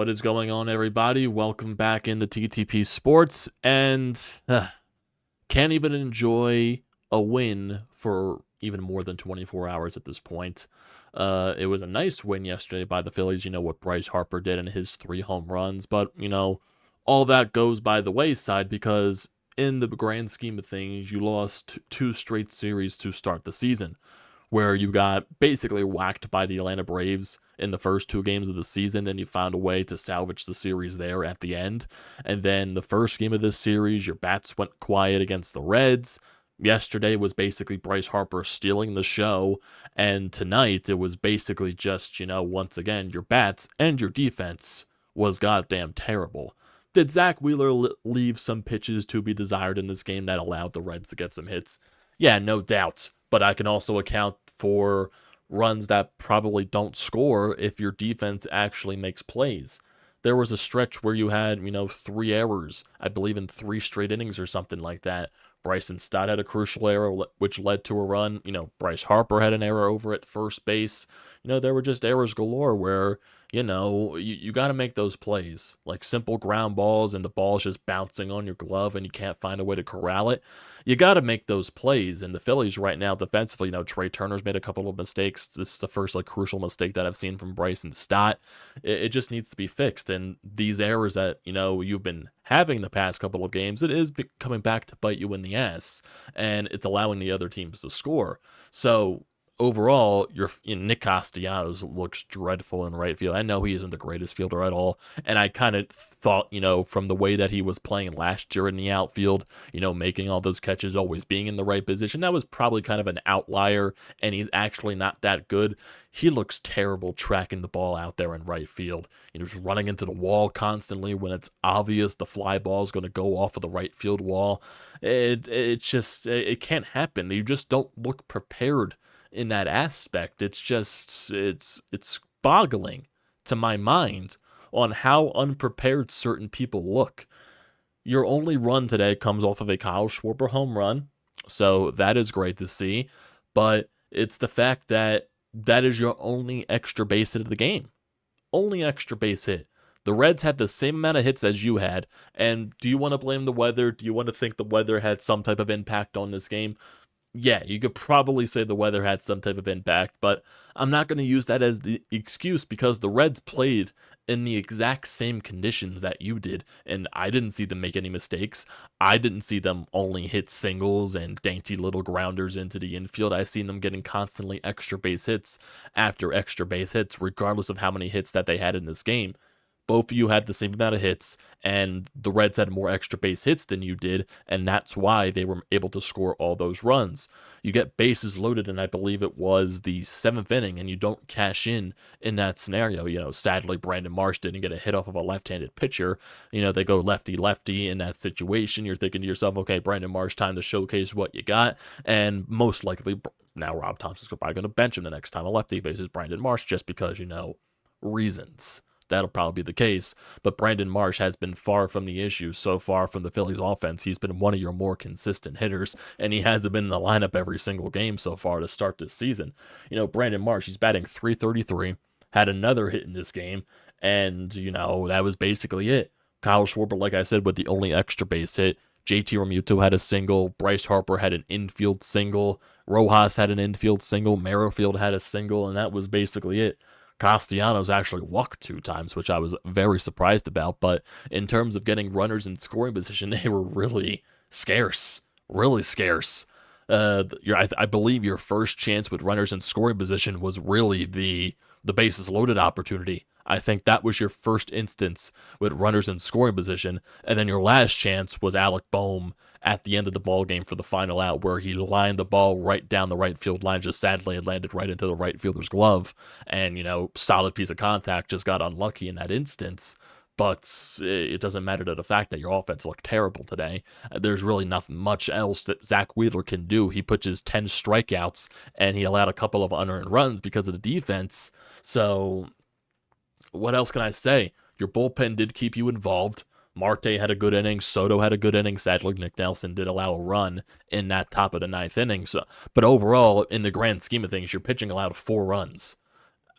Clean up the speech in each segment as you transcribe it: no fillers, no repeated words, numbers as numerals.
What is going on, everybody? Welcome back into TTP Sports, and can't even enjoy a win for even more than 24 hours at this point. It was a nice win yesterday by the Phillies, what Bryce Harper did in his 3 home runs, but, all that goes by the wayside because in the grand scheme of things, you lost 2 straight series to start the season, where you got basically whacked by the Atlanta Braves in the first 2 games of the season, then you found a way to salvage the series there at the end. And then the first game of this series, your bats went quiet against the Reds. Yesterday was basically Bryce Harper stealing the show, and tonight it was basically just, once again, your bats and your defense was goddamn terrible. Did Zack Wheeler leave some pitches to be desired in this game that allowed the Reds to get some hits? Yeah, no doubt. But I can also account for runs that probably don't score if your defense actually makes plays. There was a stretch where you had, 3 errors, I believe in 3 straight innings or something like that. Bryson Stott had a crucial error, which led to a run. Bryce Harper had an error over at first base. There were just errors galore where, you got to make those plays. Like simple ground balls and the ball's just bouncing on your glove and you can't find a way to corral it. You got to make those plays. And the Phillies right now defensively, Trey Turner's made a couple of mistakes. This is the first crucial mistake that I've seen from Bryson Stott. It just needs to be fixed. And these errors that, you've been having the past couple of games, it is coming back to bite you in the ass. And it's allowing the other teams to score. So overall, Nick Castellanos looks dreadful in right field. I know he isn't the greatest fielder at all, and I kind of thought, from the way that he was playing last year in the outfield, making all those catches, always being in the right position, that was probably kind of an outlier, and he's actually not that good. He looks terrible tracking the ball out there in right field. Just running into the wall constantly when it's obvious the fly ball is going to go off of the right field wall. It can't happen. You just don't look prepared in that aspect. It's boggling to my mind on how unprepared certain people look. Your only run today comes off of a Kyle Schwarber home run, so that is great to see, but it's the fact that that is your only extra base hit of the game. Only extra base hit. The Reds had the same amount of hits as you had, and do you want to blame the weather? Do you want to think the weather had some type of impact on this game? Yeah, you could probably say the weather had some type of impact, but I'm not going to use that as the excuse because the Reds played in the exact same conditions that you did, and I didn't see them make any mistakes. I didn't see them only hit singles and dainty little grounders into the infield. I seen them getting constantly extra base hits after extra base hits, regardless of how many hits that they had in this game. Both of you had the same amount of hits, and the Reds had more extra base hits than you did, and that's why they were able to score all those runs. You get bases loaded, and I believe it was the 7th inning, and you don't cash in that scenario. Sadly, Brandon Marsh didn't get a hit off of a left-handed pitcher. They go lefty-lefty in that situation. You're thinking to yourself, okay, Brandon Marsh, time to showcase what you got, and most likely, now Rob Thompson's probably going to bench him the next time a lefty faces Brandon Marsh just because, reasons. That'll probably be the case, but Brandon Marsh has been far from the issue so far from the Phillies offense. He's been one of your more consistent hitters, and he hasn't been in the lineup every single game so far to start this season. Brandon Marsh, he's batting .333, had another hit in this game, and, that was basically it. Kyle Schwarber, like I said, with the only extra base hit. JT Realmuto had a single. Bryce Harper had an infield single. Rojas had an infield single. Merrifield had a single, and that was basically it. Castellanos actually walked 2 times, which I was very surprised about, but in terms of getting runners in scoring position, they were really scarce. Really scarce. I believe your first chance with runners in scoring position was really the bases loaded opportunity. I think that was your first instance with runners in scoring position, and then your last chance was Alec Boehm at the end of the ball game for the final out, where he lined the ball right down the right field line. Just sadly, it landed right into the right fielder's glove, and solid piece of contact. Just got unlucky in that instance. But it doesn't matter to the fact that your offense looked terrible today. There's really nothing much else that Zack Wheeler can do. He pitches 10 strikeouts, and he allowed a couple of unearned runs because of the defense. So what else can I say? Your bullpen did keep you involved. Marte had a good inning. Soto had a good inning. Sadly, Nick Nelson did allow a run in that top of the 9th inning. But overall, in the grand scheme of things, your pitching allowed 4 runs.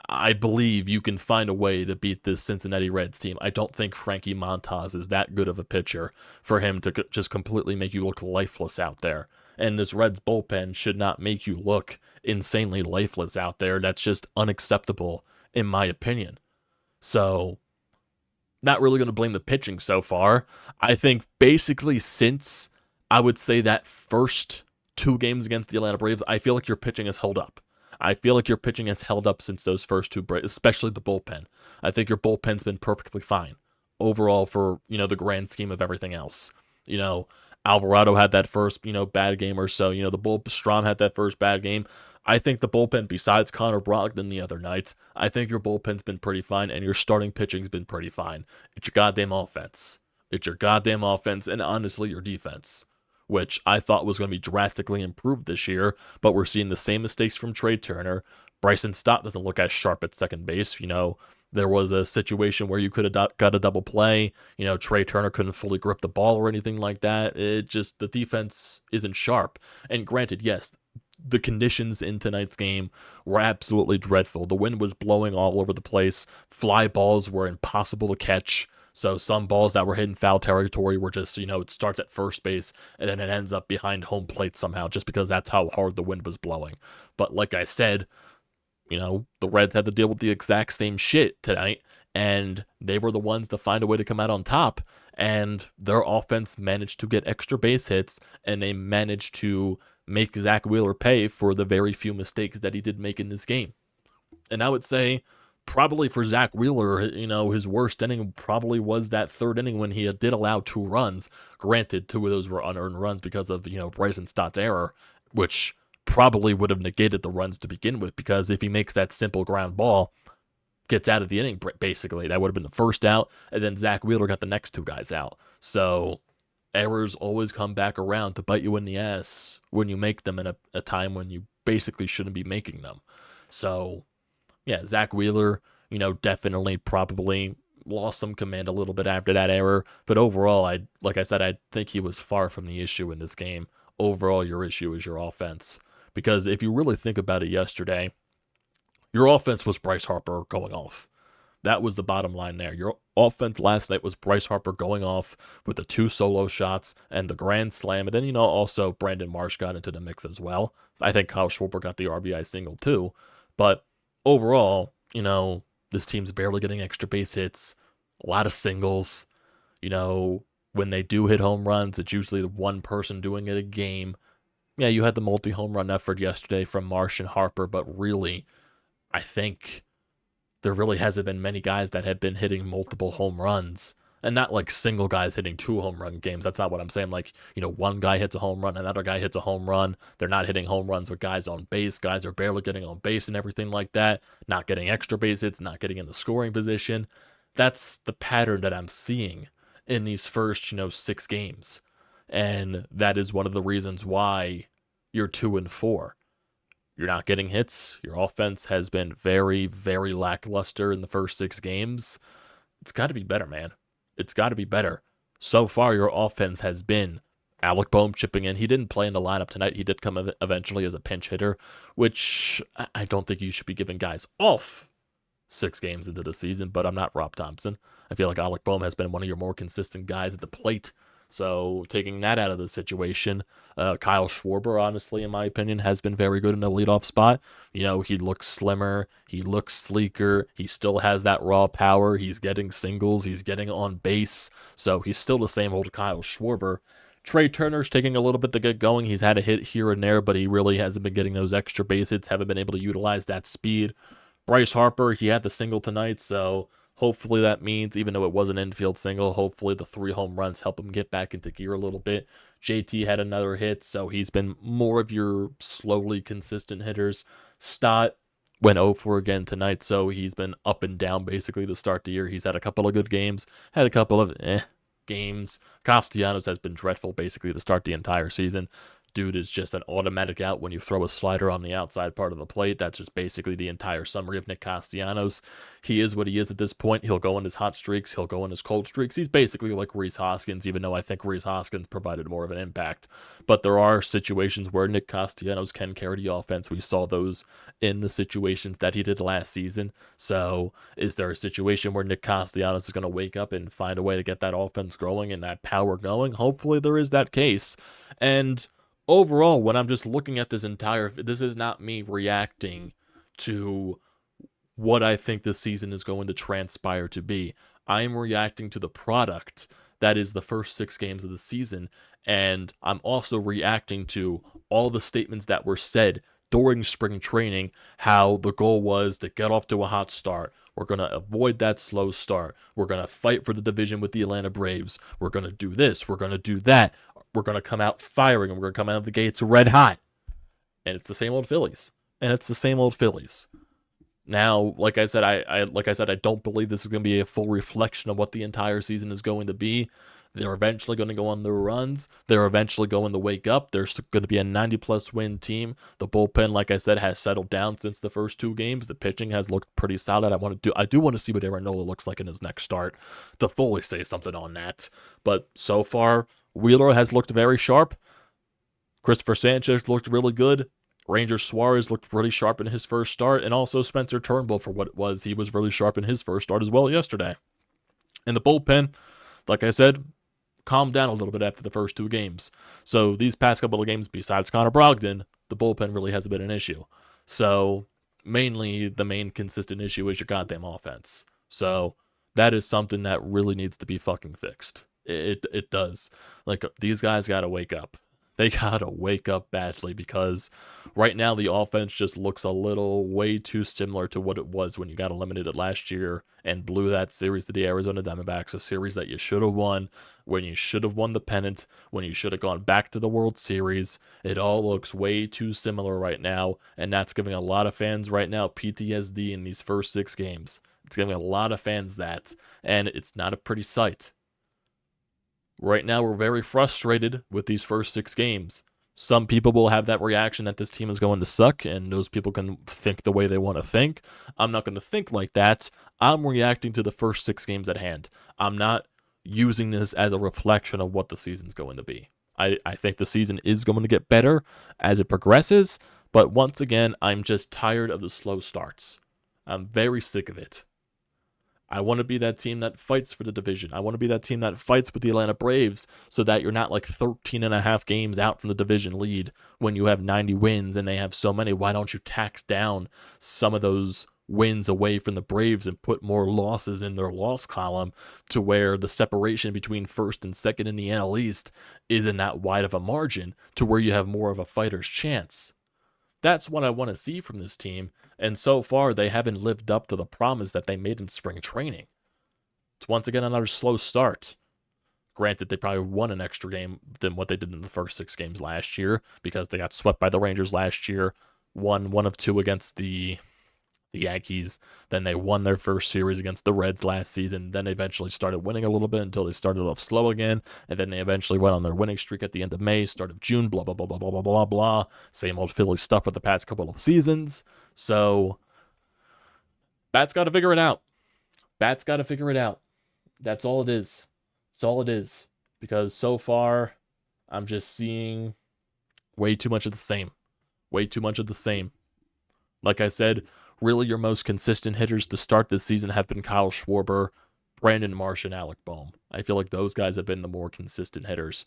I believe you can find a way to beat this Cincinnati Reds team. I don't think Frankie Montas is that good of a pitcher for him to just completely make you look lifeless out there. And this Reds bullpen should not make you look insanely lifeless out there. That's just unacceptable, in my opinion. So, not really going to blame the pitching so far. I think basically since I would say that first two games against the Atlanta Braves, I feel like your pitching has held up. I feel like your pitching has held up since those first two Braves, especially the bullpen. I think your bullpen's been perfectly fine overall for, the grand scheme of everything else. Alvarado had that first, bad game or so. Strom had that first bad game. I think the bullpen, besides Connor Brogdon the other night, I think your bullpen's been pretty fine, and your starting pitching's been pretty fine. It's your goddamn offense. It's your goddamn offense, and honestly, your defense, which I thought was going to be drastically improved this year, but we're seeing the same mistakes from Trey Turner. Bryson Stott doesn't look as sharp at second base. There was a situation where you could have got a double play. Trey Turner couldn't fully grip the ball or anything like that. The defense isn't sharp. And granted, yes, the conditions in tonight's game were absolutely dreadful. The wind was blowing all over the place. Fly balls were impossible to catch. So some balls that were hitting foul territory were just, it starts at first base and then it ends up behind home plate somehow just because that's how hard the wind was blowing. But like I said, the Reds had to deal with the exact same shit tonight, and they were the ones to find a way to come out on top, and their offense managed to get extra base hits, and they managed to make Zack Wheeler pay for the very few mistakes that he did make in this game. And I would say probably for Zack Wheeler, his worst inning probably was that third inning when he did allow 2 runs. Granted, 2 of those were unearned runs because of, Bryson Stott's error, which probably would have negated the runs to begin with, because if he makes that simple ground ball, gets out of the inning, basically, that would have been the first out, and then Zack Wheeler got the next 2 guys out. So errors always come back around to bite you in the ass when you make them in a time when you basically shouldn't be making them. So, yeah, Zack Wheeler, definitely probably lost some command a little bit after that error, but overall, like I said, I think he was far from the issue in this game. Overall, your issue is your offense. Because if you really think about it yesterday, your offense was Bryce Harper going off. That was the bottom line there. Your offense last night was Bryce Harper going off with the 2 solo shots and the grand slam. And then, also Brandon Marsh got into the mix as well. I think Kyle Schwarber got the RBI single too. But overall, this team's barely getting extra base hits, a lot of singles. When they do hit home runs, it's usually the one person doing it a game. Yeah, you had the multi-home run effort yesterday from Marsh and Harper, but really, I think there really hasn't been many guys that have been hitting multiple home runs. And not like single guys hitting 2 home run games. That's not what I'm saying. Like, one guy hits a home run, another guy hits a home run. They're not hitting home runs with guys on base. Guys are barely getting on base and everything like that. Not getting extra base hits, not getting in the scoring position. That's the pattern that I'm seeing in these first, 6 games. And that is one of the reasons why you're 2-4. You're not getting hits. Your offense has been very, very lackluster in the first 6 games. It's got to be better, man. It's got to be better. So far, your offense has been Alec Boehm chipping in. He didn't play in the lineup tonight. He did come eventually as a pinch hitter, which I don't think you should be giving guys off 6 games into the season, but I'm not Rob Thompson. I feel like Alec Boehm has been one of your more consistent guys at the plate. So taking that out of the situation, Kyle Schwarber, honestly, in my opinion, has been very good in the leadoff spot. He looks slimmer. He looks sleeker. He still has that raw power. He's getting singles. He's getting on base. So he's still the same old Kyle Schwarber. Trey Turner's taking a little bit to get going. He's had a hit here and there, but he really hasn't been getting those extra base hits, haven't been able to utilize that speed. Bryce Harper, he had the single tonight, so hopefully that means, even though it was an infield single, hopefully the 3 home runs help him get back into gear a little bit. JT had another hit, so he's been more of your slowly consistent hitters. Stott went 0-4 again tonight, so he's been up and down basically to start the year. He's had a couple of good games, had a couple of games. Castellanos has been dreadful basically to start the entire season. dude is just an automatic out when you throw a slider on the outside part of the plate. That's just basically the entire summary of Nick Castellanos. He is what he is at this point. He'll go in his hot streaks. He'll go in his cold streaks. He's basically like Rhys Hoskins, even though I think Rhys Hoskins provided more of an impact. But there are situations where Nick Castellanos can carry the offense. We saw those in the situations that he did last season. So is there a situation where Nick Castellanos is going to wake up and find a way to get that offense growing and that power going? Hopefully there is that case. And overall, when I'm just looking at this is not me reacting to what I think this season is going to transpire to be. I am reacting to the product that is the first 6 games of the season, and I'm also reacting to all the statements that were said during spring training, how the goal was to get off to a hot start. We're going to avoid that slow start. We're going to fight for the division with the Atlanta Braves. We're going to do this. We're going to do that. We're going to come out firing, and we're going to come out of the gates red hot. And it's the same old Phillies. Now, like I said, I don't believe this is going to be a full reflection of what the entire season is going to be. They're eventually going to go on their runs. They're eventually going to wake up. There's going to be a 90-plus win team. The bullpen, like I said, has settled down since the first 2 games. The pitching has looked pretty solid. I do want to see what Nola looks like in his next start to fully say something on that. But so far, Wheeler has looked very sharp. Christopher Sanchez looked really good. Ranger Suarez looked really sharp in his first start, and also Spencer Turnbull, for what it was, he was really sharp in his first start as well yesterday. And the bullpen, like I said, calmed down a little bit after the first 2 games. So these past couple of games, besides Connor Brogdon, the bullpen really hasn't been an issue. So mainly the main consistent issue is your goddamn offense. So that is something that really needs to be fucking fixed. It does. Like, these guys got to wake up. They got to wake up badly, because right now the offense just looks a little way too similar to what it was when you got eliminated last year and blew that series to the Arizona Diamondbacks, a series that you should have won, when you should have won the pennant, when you should have gone back to the World Series. It all looks way too similar right now, and that's giving a lot of fans right now PTSD in these first 6 games. It's giving a lot of fans that, and it's not a pretty sight. Right now, we're very frustrated with these first 6 games. Some people will have that reaction that this team is going to suck, and those people can think the way they want to think. I'm not going to think like that. I'm reacting to the first 6 games at hand. I'm not using this as a reflection of what the season's going to be. I think the season is going to get better as it progresses, but once again, I'm just tired of the slow starts. I'm very sick of it. I want to be that team that fights for the division. I want to be that team that fights with the Atlanta Braves, so that you're not like 13 and a half games out from the division lead when you have 90 wins and they have so many. Why don't you tax down some of those wins away from the Braves and put more losses in their loss column, to where the separation between first and second in the NL East isn't that wide of a margin, to where you have more of a fighter's chance? That's what I want to see from this team, and so far they haven't lived up to the promise that they made in spring training. It's once again another slow start. Granted, they probably won an extra game than what they did in the first 6 games last year, because they got swept by the Rangers last year, won 1 of 2 against the Yankees. Then they won their first series against the Reds last season. Then they eventually started winning a little bit until they started off slow again. And then they eventually went on their winning streak at the end of May, start of June, blah, blah, blah, blah, blah, blah, blah, blah. Same old Philly stuff for the past couple of seasons. So, Bat's got to figure it out. That's all it is. That's all it is. Because so far, I'm just seeing way too much of the same. Like I said, really, your most consistent hitters to start this season have been Kyle Schwarber, Brandon Marsh, and Alec Bohm. I feel like those guys have been the more consistent hitters.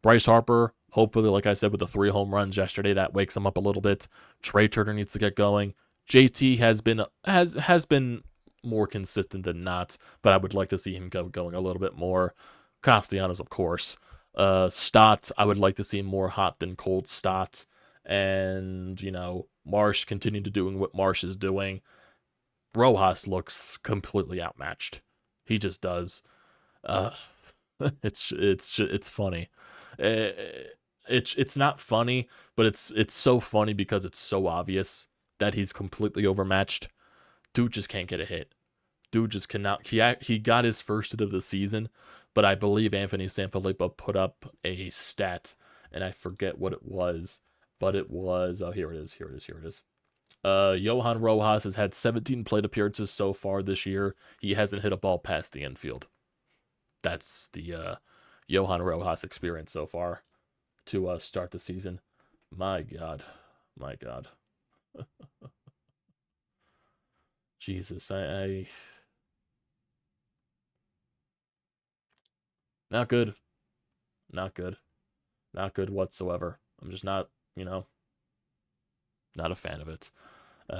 Bryce Harper, hopefully, like I said, with the 3 home runs yesterday, that wakes him up a little bit. Trey Turner needs to get going. JT has been more consistent than not, but I would like to see him going a little bit more. Castellanos, of course. Stott, I would like to see more hot than cold Stott. And, Marsh continuing to doing what Marsh is doing. Rojas looks completely outmatched. He just does. It's funny. It's not funny, but it's so funny because it's so obvious that he's completely overmatched. Dude just can't get a hit. Dude just cannot. He got his first hit of the season, but I believe Anthony Sanfilippo put up a stat, and I forget what it was, but it was, oh, here it is. Johan Rojas has had 17 plate appearances so far this year. He hasn't hit a ball past the infield. That's the Johan Rojas experience so far to start the season. My God. My God. Jesus, I not good. Not good. Not good whatsoever. I'm just not, not a fan of it.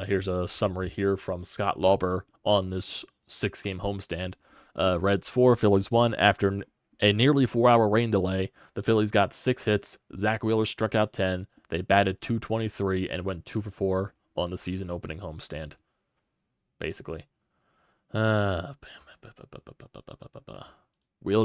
Here's a summary here from Scott Lauber on this 6-game homestand. Reds 4, Phillies 1. After a nearly 4-hour rain delay, the Phillies got 6 hits. Zack Wheeler struck out 10. They batted .223 and went 2 for 4 on the season opening homestand. Basically. Wheeler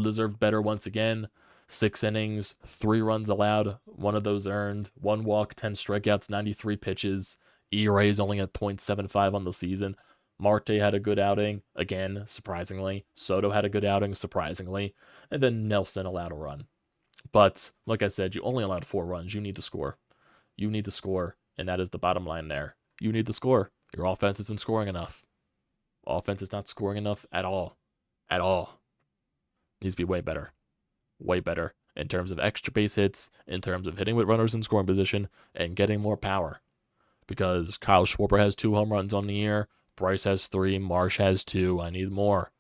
deserved better once again. 6 innings, 3 runs allowed, 1 of those earned, 1 walk, 10 strikeouts, 93 pitches. ERA is only at .75 on the season. Marte had a good outing, again, surprisingly. Soto had a good outing, surprisingly. And then Nelson allowed a run. But, like I said, you only allowed 4 runs. You need to score. You need to score, and that is the bottom line there. You need to score. Your offense isn't scoring enough. Offense is not scoring enough at all. At all. Needs to be way better. Way better in terms of extra base hits, in terms of hitting with runners in scoring position, and getting more power. Because Kyle Schwarber has 2 home runs on the year, Bryce has 3, Marsh has 2. I need more.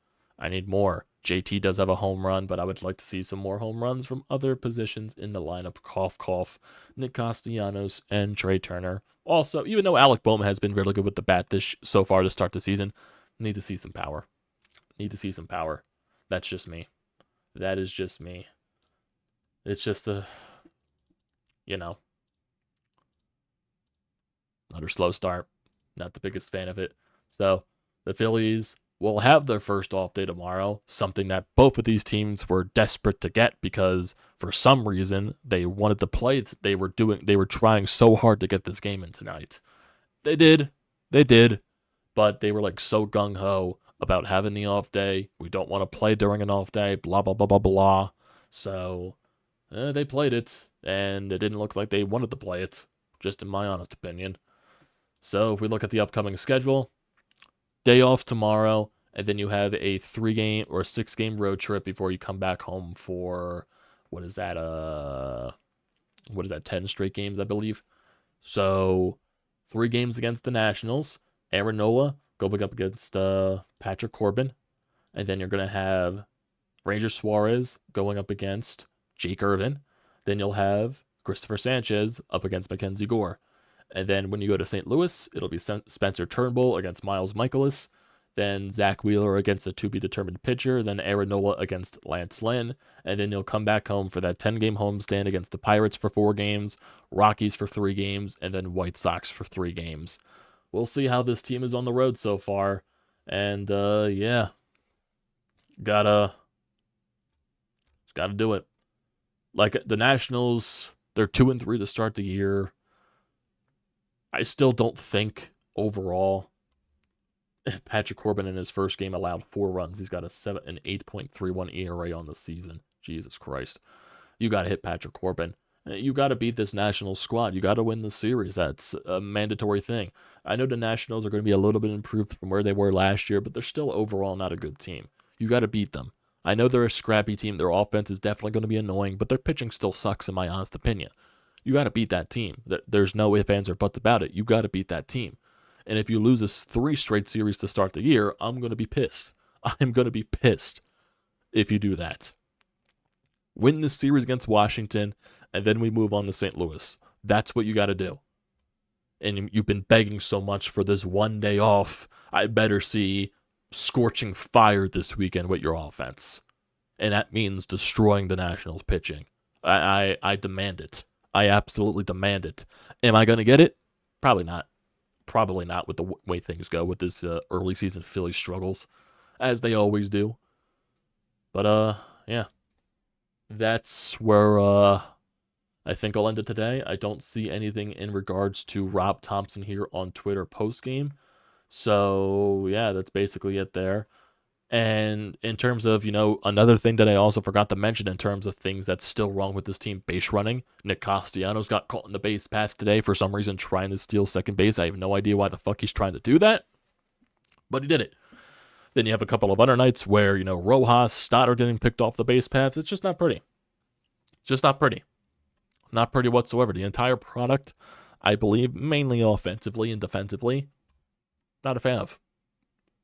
JT does have a home run, but I would like to see some more home runs from other positions in the lineup. Cough, cough. Nick Castellanos and Trey Turner. Also, even though Alec Bohm has been really good with the bat so far to start the season, need to see some power. That's just me. That is just me. It's just another slow start. Not the biggest fan of it. So the Phillies will have their first off day tomorrow, something that both of these teams were desperate to get because for some reason they wanted to play. They were trying so hard to get this game in tonight. They did, but they were like so gung ho about having the off day. We don't want to play during an off day. Blah blah blah blah blah. So they played it, and it didn't look like they wanted to play it. Just in my honest opinion. So if we look at the upcoming schedule, day off tomorrow, and then you have a 3-game or 6-game road trip before you come back home for what is that? 10 straight games, I believe. So 3 games against the Nationals. Aaron Nola going up against Patrick Corbin, and then you're gonna have Ranger Suarez going up against Jake Irvin. Then you'll have Christopher Sanchez up against Mackenzie Gore. And then when you go to St. Louis, it'll be Spencer Turnbull against Miles Michaelis. Then Zack Wheeler against a to-be-determined pitcher. Then Aaron Nola against Lance Lynn. And then you'll come back home for that 10-game homestand against the Pirates for 4 games, Rockies for 3 games, and then White Sox for 3 games. We'll see how this team is on the road so far. And, yeah. Gotta do it. Like, the Nationals, they're 2-3 to start the year. I still don't think overall Patrick Corbin in his first game allowed 4 runs. He's got an 8.31 ERA on the season. Jesus Christ. You got to hit Patrick Corbin. You got to beat this Nationals squad. You got to win the series. That's a mandatory thing. I know the Nationals are going to be a little bit improved from where they were last year, but they're still overall not a good team. You got to beat them. I know they're a scrappy team. Their offense is definitely going to be annoying, but their pitching still sucks in my honest opinion. You got to beat that team. There's no ifs, ands, or buts about it. You got to beat that team. And if you lose this 3 straight series to start the year, I'm going to be pissed. I'm going to be pissed if you do that. Win this series against Washington, and then we move on to St. Louis. That's what you got to do. And you've been begging so much for this one day off. I better see scorching fire this weekend with your offense. And that means destroying the Nationals pitching. I demand it. I absolutely demand it. Am I going to get it? Probably not. Probably not with the way things go with this early season Phillies struggles, as they always do. But, yeah. That's where I think I'll end it today. I don't see anything in regards to Rob Thompson here on Twitter post-game. So, yeah, that's basically it there. And in terms of, another thing that I also forgot to mention in terms of things that's still wrong with this team, base running. Nick Castellanos got caught in the base paths today for some reason trying to steal second base. I have no idea why the fuck he's trying to do that, but he did it. Then you have a couple of other nights where, Rojas, Stott are getting picked off the base paths. It's just not pretty. Just not pretty. Not pretty whatsoever. The entire product, I believe, mainly offensively and defensively, not a fan of.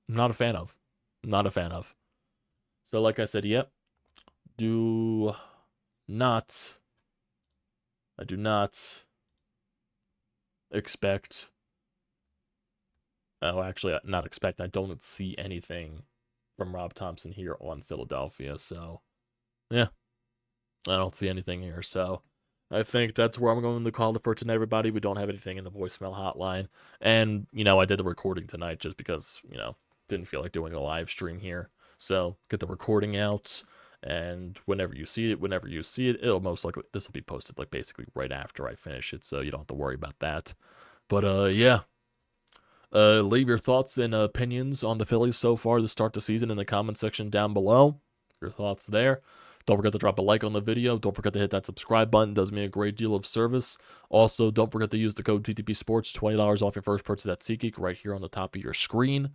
Not a fan of. Not a fan of. So, like I said, yep. I do not expect. Oh, actually, not expect. I don't see anything from Rob Thompson here on Philadelphia. So, yeah, I don't see anything here. So, I think that's where I'm going to call it for tonight, everybody. We don't have anything in the voicemail hotline. And, I did the recording tonight just because, didn't feel like doing a live stream here. So, get the recording out. And whenever you see it, it'll most likely, this will be posted like basically right after I finish it. So, you don't have to worry about that. But, yeah. Leave your thoughts and opinions on the Phillies so far to start the season in the comment section down below. Your thoughts there. Don't forget to drop a like on the video. Don't forget to hit that subscribe button. It does me a great deal of service. Also, don't forget to use the code TTPSPORTS, $20 off your first purchase at SEATGEEK right here on the top of your screen.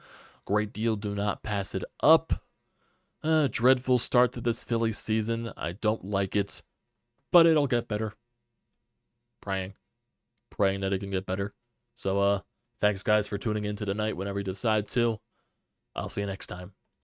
Great deal. Do not pass it up. Dreadful start to this Phillies season. I don't like it, but it'll get better. Praying that it can get better. So, thanks, guys, for tuning in tonight whenever you decide to. I'll see you next time.